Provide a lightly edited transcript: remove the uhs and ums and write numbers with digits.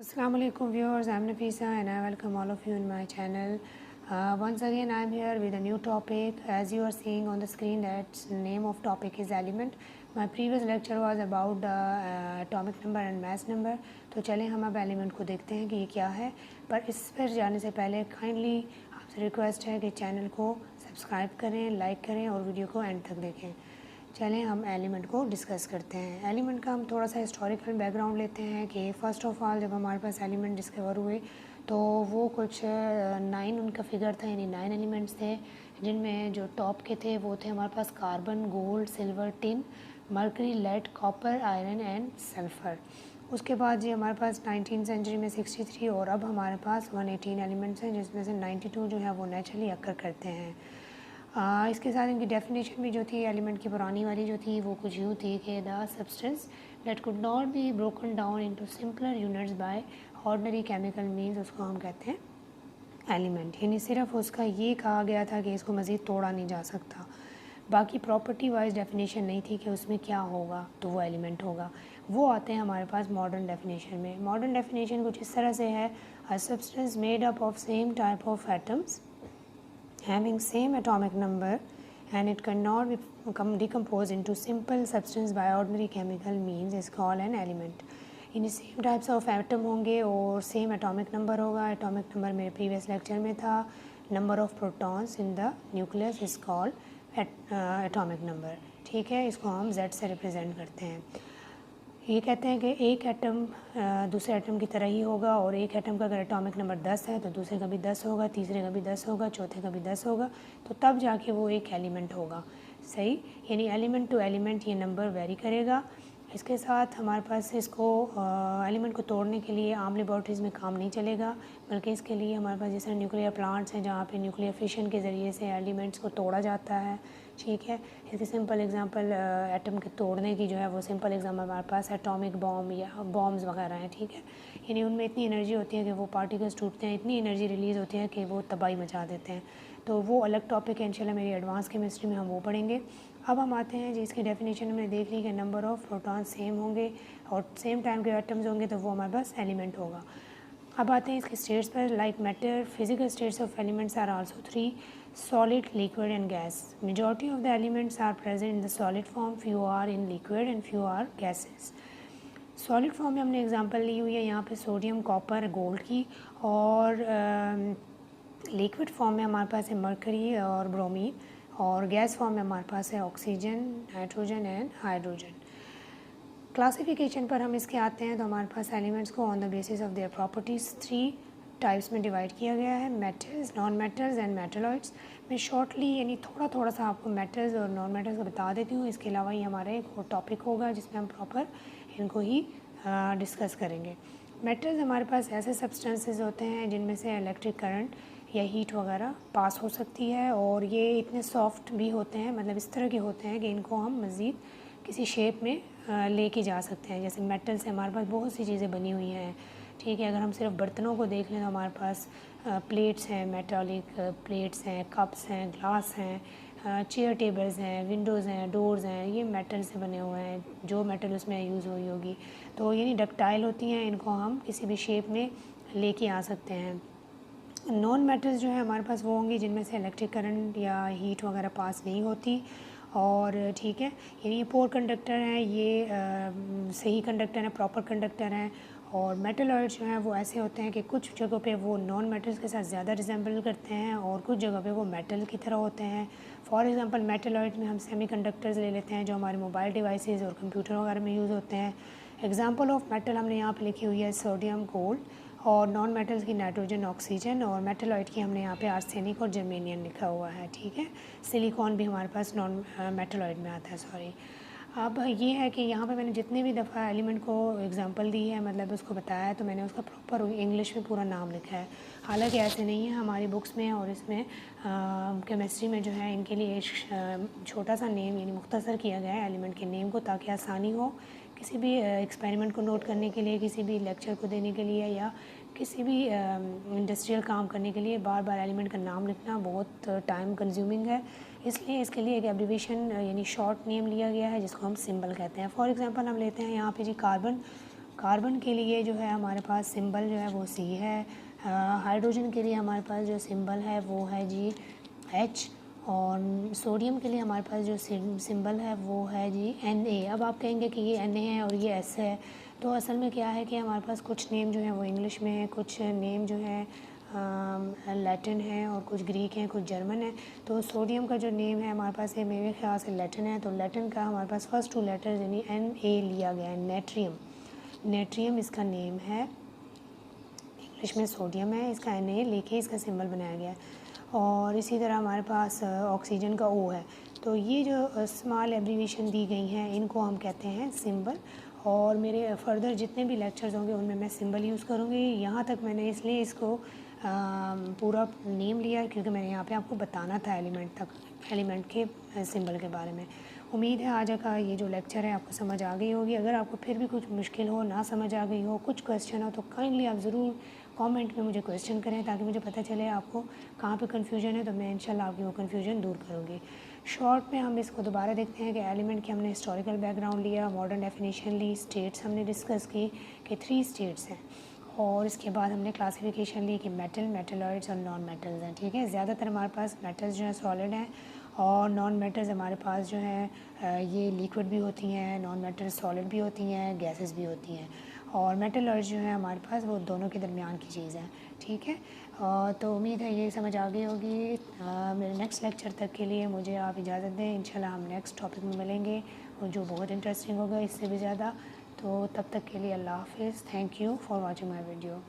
Assalamualaikum viewers, I'm Nafisa and I welcome all of you in my channel. Once again I'm here with a new topic. As you are seeing on the screen, that name of topic is element. My previous lecture was about the atomic number and mass number. तो चलें हम अब element को देखते हैं कि ये क्या है, पर इस पर जाने से पहले काइंडली आपसे रिक्वेस्ट है कि चैनल को सब्सक्राइब करें, लाइक करें और वीडियो को एंड तक देखें। चलें हम एलिमेंट को डिस्कस करते हैं। एलिमेंट का हम थोड़ा सा हिस्टोरिकल बैकग्राउंड लेते हैं कि फ़र्स्ट ऑफ ऑल जब हमारे पास एलिमेंट डिस्कवर हुए तो वो कुछ 9 उनका फिगर था, यानी 9 एलिमेंट्स थे, जिनमें जो टॉप के थे वो थे हमारे पास carbon, gold, silver, tin, mercury, lead, copper, iron and sulphur. उसके बाद जी हमारे पास 19th सेंचुरी में 63 और अब हमारे पास 118 एलिमेंट्स हैं, जिसमें से 92 जो है वो नेचुरली अक्कर करते हैं। इसके साथ इनकी डेफिनेशन भी जो थी एलिमेंट की पुरानी वाली जो थी वो कुछ यूँ थी कि the substance that could not be broken down into simpler units by ordinary chemical means, उसको हम कहते हैं एलिमेंट। यानी सिर्फ उसका ये कहा गया था कि इसको मज़ीद तोड़ा नहीं जा सकता, बाकी प्रॉपर्टी वाइज डेफिनेशन नहीं थी कि उसमें क्या होगा तो वो एलिमेंट होगा। वो आते हैं हमारे पास मॉडर्न डेफिनेशन में। मॉडर्न डेफिनेशन कुछ इस तरह से है, a substance made up of same type of atoms having same atomic number and it cannot be decomposed into simple substance by ordinary chemical means is called an element। In same types of atom होंगे और same atomic number होगा। Atomic number मेरे previous lecture में था, number of protons in the nucleus is called atomic number. ठीक है, इसको हम Z से रिप्रेजेंट करते हैं। ये कहते हैं कि एक एटम दूसरे एटम की तरह ही होगा और एक एटम का अगर एटॉमिक नंबर 10 है तो दूसरे का भी 10 होगा, तीसरे का भी 10 होगा, चौथे का भी 10 होगा, तो तब जाके वो एक एलिमेंट होगा। सही, यानी एलिमेंट टू एलिमेंट ये नंबर वेरी करेगा। इसके साथ हमारे पास इसको एलिमेंट को तोड़ने के लिए आम लेबॉर्ट्रीज़ में काम नहीं चलेगा, बल्कि इसके लिए हमारे पास जैसे न्यूक्लियर प्लांट्स हैं जहाँ पे न्यूक्लियर फिशन के ज़रिए से एलिमेंट्स को तोड़ा जाता है। ठीक है, इसकी सिंपल एग्जांपल एटम के तोड़ने की जो है वो सिंपल एग्जांपल हमारे पास एटॉमिक बॉम्ब या बॉम्ब्स वगैरह हैं। ठीक है, यानी उनमें इतनी एनर्जी होती है कि वो पार्टिकल्स टूटते हैं, इतनी एनर्जी रिलीज़ होती है कि वो तबाही मचा देते हैं। तो वो अलग टॉपिक है, इंशाल्लाह मेरी एडवांस केमिस्ट्री में हम वो पढ़ेंगे। अब हम आते हैं जिसकी डेफिनेशन हमने देख ली कि नंबर ऑफ़ प्रोटॉन सेम होंगे और सेम टाइम के एटम्स होंगे तो वो हमारे पास एलिमेंट होगा। अब आते हैं इसके स्टेट्स पर। Like matter, physical states of elements are also 3: solid, liquid and gas. Majority of the elements are present in the solid form, few are in liquid and few are gases। Solid form में हमने example ली हुई है यहाँ पे sodium, copper, gold की, और liquid form में हमारे पास है मरकरी और ब्रोमीन, और गैस फॉर्म में हमारे पास है oxygen, nitrogen and hydrogen. Classification पर हम इसके आते हैं तो हमारे पास एलिमेंट्स को on the basis of their properties 3 types में डिवाइड किया गया है: metals, non metals and metalloids. मैं शॉर्टली यानी थोड़ा सा आपको मेटल्स और नॉन मेटल्स को बता देती हूँ। इसके अलावा ये हमारा एक और टॉपिक होगा जिसमें हम प्रॉपर इनको ही डिस्कस करेंगे। मेटल्स हमारे पास ऐसे सब्सटेंसेस होते हैं जिनमें से इलेक्ट्रिक करंट या हीट वगैरह पास हो सकती है, और ये इतने सॉफ्ट भी होते हैं, मतलब इस तरह के होते हैं कि इनको हम मज़ीद किसी शेप में लेके जा सकते हैं। जैसे मेटल से हमारे पास बहुत सी चीज़ें बनी हुई हैं। ठीक है, अगर हम सिर्फ बर्तनों को देख लें तो हमारे पास प्लेट्स हैं, मेटालिक प्लेट्स हैं, कप्स हैं, ग्लास हैं, चेयर टेबल्स हैं, विंडोज़ हैं, डोर्स हैं, ये मेटल से बने हुए हैं, जो मेटल उसमें यूज़ हुई होगी। तो यानी डक्टाइल होती हैं, इनको हम किसी भी शेप में लेके आ सकते हैं। नॉन मेटल्स जो है हमारे पास वो होंगी जिनमें से इलेक्ट्रिक करंट या हीट वगैरह पास नहीं होती, और ठीक है, यानी ये पोर कंडक्टर हैं, ये सही कंडक्टर हैं, प्रॉपर कंडक्टर हैं। और मेटलॉइड्स जो हैं वो ऐसे होते हैं कि कुछ जगहों पे वो नॉन मेटल्स के साथ ज़्यादा रिजेंबल करते हैं और कुछ जगह पे वो मेटल की तरह होते हैं। फॉर एग्जांपल मेटलॉइड में हम सेमीकंडक्टर्स ले लेते हैं जो हमारे मोबाइल डिवाइसेस और कंप्यूटर वगैरह में यूज़ होते हैं। एग्जांपल ऑफ मेटल हमने यहाँ पे लिखी हुई है सोडियम, गोल्ड, और नॉन मेटल्स की नाइट्रोजन, ऑक्सीजन, और मेटलॉइड की हमने यहाँ पे आर्सेनिक और जर्मेनियम लिखा हुआ है। ठीक है, सिलिकॉन भी हमारे पास नॉन मेटलॉइड में आता है, सॉरी। अब ये है कि यहाँ पे मैंने जितने भी दफ़ा एलिमेंट को एग्जांपल दी है, मतलब उसको बताया है, तो मैंने उसका प्रॉपर इंग्लिश में पूरा नाम लिखा है। हालांकि ऐसे नहीं है हमारी बुक्स में, और इसमें केमिस्ट्री में जो है इनके लिए एक छोटा सा नेम यानी मुख्तसर किया गया है एलिमेंट के नेम को, ताकि आसानी हो किसी भी एक्सपेरिमेंट को नोट करने के लिए, किसी भी लेक्चर को देने के लिए, या किसी भी इंडस्ट्रियल काम करने के लिए बार बार एलिमेंट का नाम लिखना बहुत टाइम कंज्यूमिंग है। इसलिए इसके लिए एक एब्रीविएशन यानी शॉर्ट नेम लिया गया है जिसको हम सिंबल कहते हैं। फॉर एग्जांपल हम लेते हैं यहाँ पे जी कार्बन, कार्बन के लिए जो है हमारे पास सिंबल जो है वो C है। हाइड्रोजन के लिए हमारे पास जो सिंबल है वो है जी H, और सोडियम के लिए हमारे पास जो सिंबल है वो है जी Na। अब आप कहेंगे कि ये Na है और ये S है, तो असल में क्या है कि हमारे पास कुछ नेम जो है वो इंग्लिश में है, कुछ नेम जो है लैटिन है, और कुछ ग्रीक हैं, कुछ जर्मन है। तो सोडियम का जो नेम है हमारे पास ये मेरे ख्याल से लैटिन है, तो लैटिन का हमारे पास फर्स्ट 2 लेटर्स यानी Na लिया गया है। नेट्रियम, नेट्रियम इसका नेम है, इंग्लिश में सोडियम है, इसका Na लेके इसका सिंबल बनाया गया है। और इसी तरह हमारे पास ऑक्सीजन का O है। तो ये जो स्मॉल एब्रीविएशन दी गई हैं इनको हम कहते हैं सिंबल। और मेरे फर्दर जितने भी लेक्चर्स होंगे उनमें मैं सिंबल यूज़ करूँगी। यहाँ तक मैंने इसलिए इसको पूरा नेम लिया क्योंकि मैंने यहाँ पे आपको बताना था एलिमेंट के सिंबल के बारे में। उम्मीद है आज का ये जो लेक्चर है आपको समझ आ गई होगी। अगर आपको फिर भी कुछ मुश्किल हो, ना समझ आ गई हो, कुछ क्वेश्चन हो, तो काइंडली आप ज़रूर कमेंट में मुझे क्वेश्चन करें ताकि मुझे पता चले आपको कहाँ पे कन्फ्यूजन है, तो मैं इंशाल्लाह आपकी वो कन्फ्यूजन दूर करूँगी। शॉर्ट में हम इसको दोबारा देखते हैं कि एलिमेंट की हमने हिस्टोरिकल बैकग्राउंड लिया, मॉडर्न डेफिनेशन ली, स्टेट्स हमने डिस्कस की कि 3 स्टेट्स हैं, और इसके बाद हमने क्लासिफिकेशन ली कि मेटल, मेटलॉइड्स और नॉन मेटल्स हैं। ठीक है, ज़्यादातर हमारे पास मेटल्स जो है सॉलिड हैं, और नॉन मेटल्स हमारे पास जो है ये लिक्विड भी होती हैं, नॉन मेटल्स सॉलिड भी होती हैं, गैसेस भी होती हैं, और मेटलॉइड्स जो है हमारे पास वो दोनों के दरमियान की चीज़ है। ठीक है, तो उम्मीद है ये समझ आ गई होगी। मेरे नेक्स्ट लेक्चर तक के लिए मुझे आप इजाज़त दें। इंशाल्लाह हम नेक्स्ट टॉपिक में मिलेंगे और जो बहुत इंटरेस्टिंग होगा इससे भी ज़्यादा। तो तब तक के लिए अल्लाह हाफ़िज़। Thank you for watching my video.